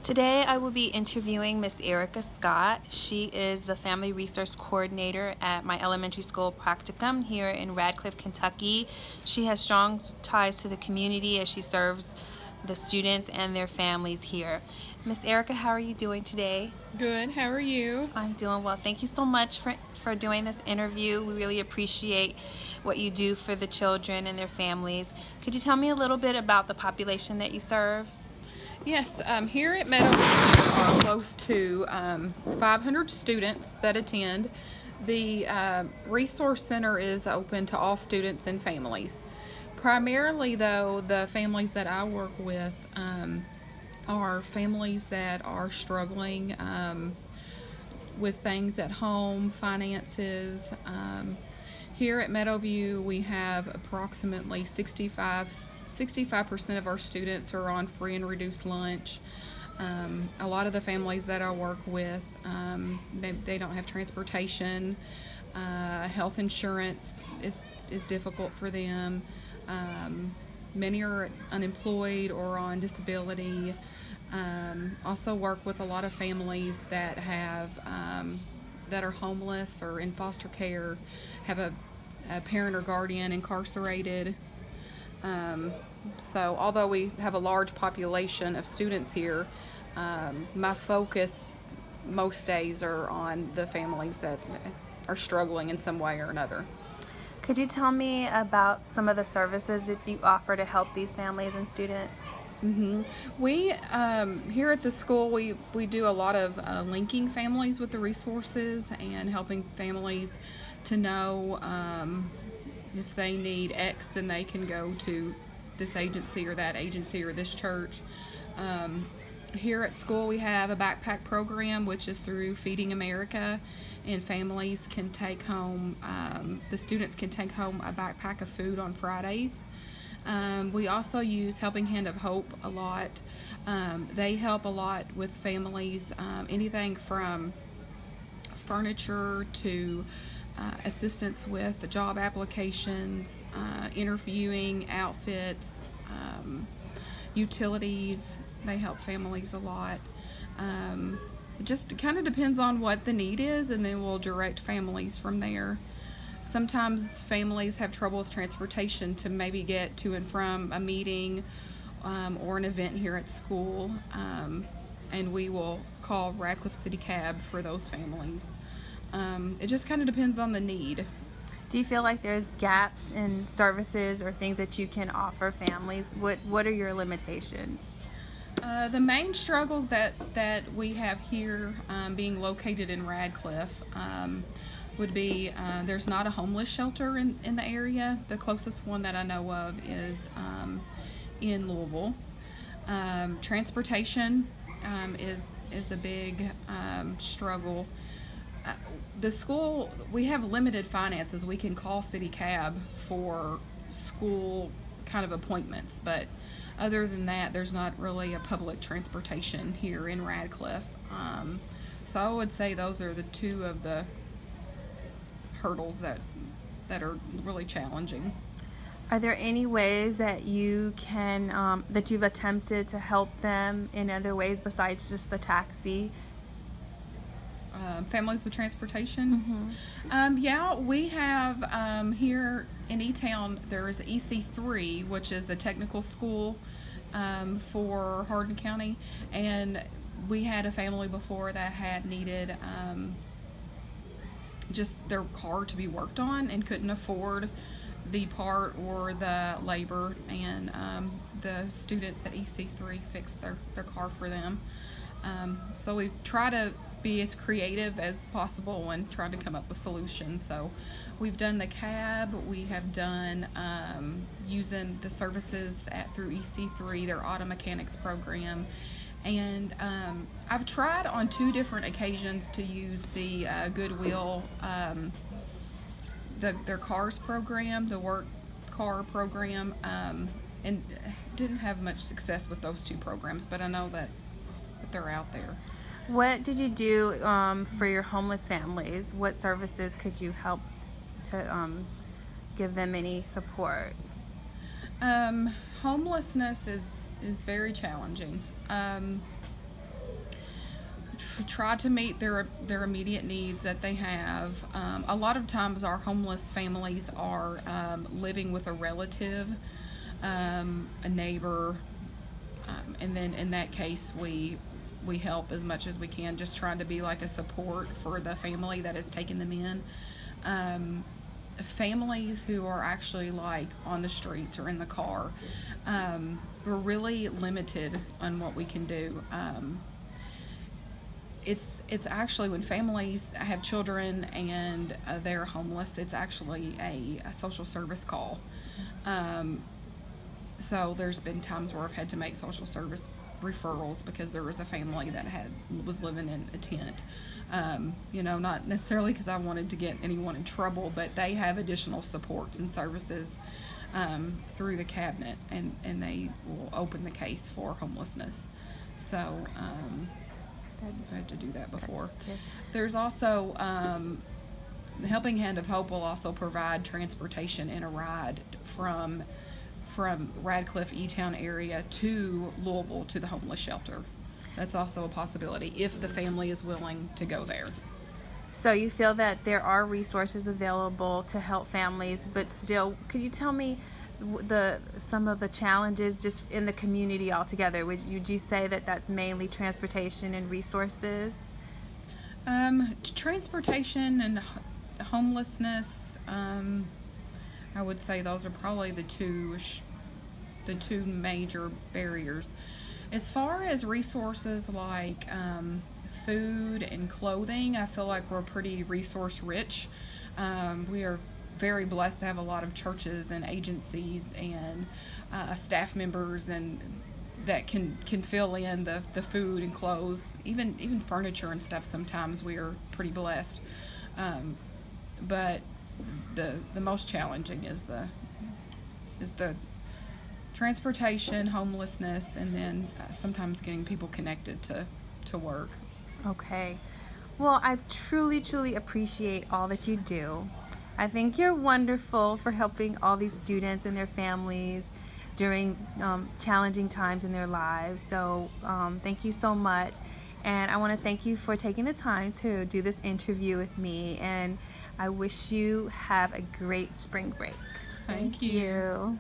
Today I will be interviewing Miss Erica Scott. She is the Family Resource Coordinator at my elementary school practicum here in Radcliffe, Kentucky. She has strong ties to the community as she serves the students and their families here. Miss Erica, how are you doing today? Good. How are you? I'm doing well. Thank you so much for doing this interview. We really appreciate what you do for the children and their families. Could you tell me a little bit about the population that you serve? Yes, here at Meadowview there are close to 500 students that attend. The Resource Center is open to all students and families. Primarily, though, the families that I work with are families that are struggling with things at home, finances. Here at Meadowview, we have approximately 65% of our students are on free and reduced lunch. A lot of the families that I work with, they don't have transportation. Health insurance is difficult for them. Many are unemployed or on disability. Also work with a lot of families that have that are homeless or in foster care, have a parent or guardian incarcerated. So although we have a large population of students here, my focus most days are on the families that are struggling in some way or another. Could you tell me about some of the services that you offer to help these families and students? We here at the school we do a lot of linking families with the resources and helping families to know if they need X, then they can go to this agency or that agency or this church. Here at school we have a backpack program which is through Feeding America, and families can take home, the students can take home a backpack of food on Fridays. We also use Helping Hand of Hope a lot. They help a lot with families, anything from furniture to assistance with the job applications, interviewing, outfits, utilities. They help families a lot. It just kind of depends on what the need is, and then we'll direct families from there. Sometimes families have trouble with transportation to maybe get to and from a meeting or an event here at school, and we will call Radcliffe City Cab for those families. It just kind of depends on the need. Do you feel like there's gaps in services or things that you can offer families? What are your limitations? The main struggles that we have here, being located in Radcliffe, would be there's not a homeless shelter in the area. The closest one that I know of is in Louisville. Transportation is a big struggle. The school, we have limited finances. We can call City Cab for school kind of appointments, but other than that, there's not really a public transportation here in Radcliffe. So I would say those are the two of the hurdles that are really challenging. Are there any ways that you can that you've attempted to help them in other ways besides just the taxi? Families with transportation. Yeah, we have here in E-Town, there's EC3, which is the technical school for Hardin County, and we had a family before that had needed just their car to be worked on and couldn't afford the part or the labor, and the students at EC3 fixed their car for them. So we try to be as creative as possible and try to come up with solutions. So we've done the cab, we have done using the services through EC3, their auto mechanics program, and I've tried on 2 different occasions to use the Goodwill, their CARS program, the work car program, and didn't have much success with those 2 programs, but I know that they're out there. What did you do for your homeless families? What services could you help to give them any support? Homelessness is very challenging. try to meet their immediate needs that they have. A lot of times our homeless families are living with a relative, a neighbor, and then in that case we help as much as we can, just trying to be like a support for the family that has taken them in. Families who are actually like on the streets or in the car, we're really limited on what we can do. It's actually, when families have children and they're homeless, it's actually a social service call. So there's been times where I've had to make social service referrals because there was a family that was living in a tent. Not necessarily because I wanted to get anyone in trouble, but they have additional supports and services through the cabinet, and they will open the case for homelessness. So I've had to do that before. There's also the Helping Hand of Hope will also provide transportation and a ride from Radcliffe, E-Town area to Louisville to the homeless shelter. That's also a possibility if the family is willing to go there. So you feel that there are resources available to help families, but still, could you tell me some of the challenges just in the community altogether? Would you say that that's mainly transportation and resources? Transportation and homelessness, I would say those are probably the two major barriers. As far as resources like food and clothing, I feel like we're pretty resource rich. We are very blessed to have a lot of churches and agencies and staff members and that can fill in the food and clothes, even furniture and stuff. Sometimes we are pretty blessed, but the most challenging is the transportation, homelessness, and then sometimes getting people connected to work. Okay. Well, I truly appreciate all that you do. I think you're wonderful for helping all these students and their families during challenging times in their lives. So thank you so much. And I want to thank you for taking the time to do this interview with me. And I wish you have a great spring break. Thank you.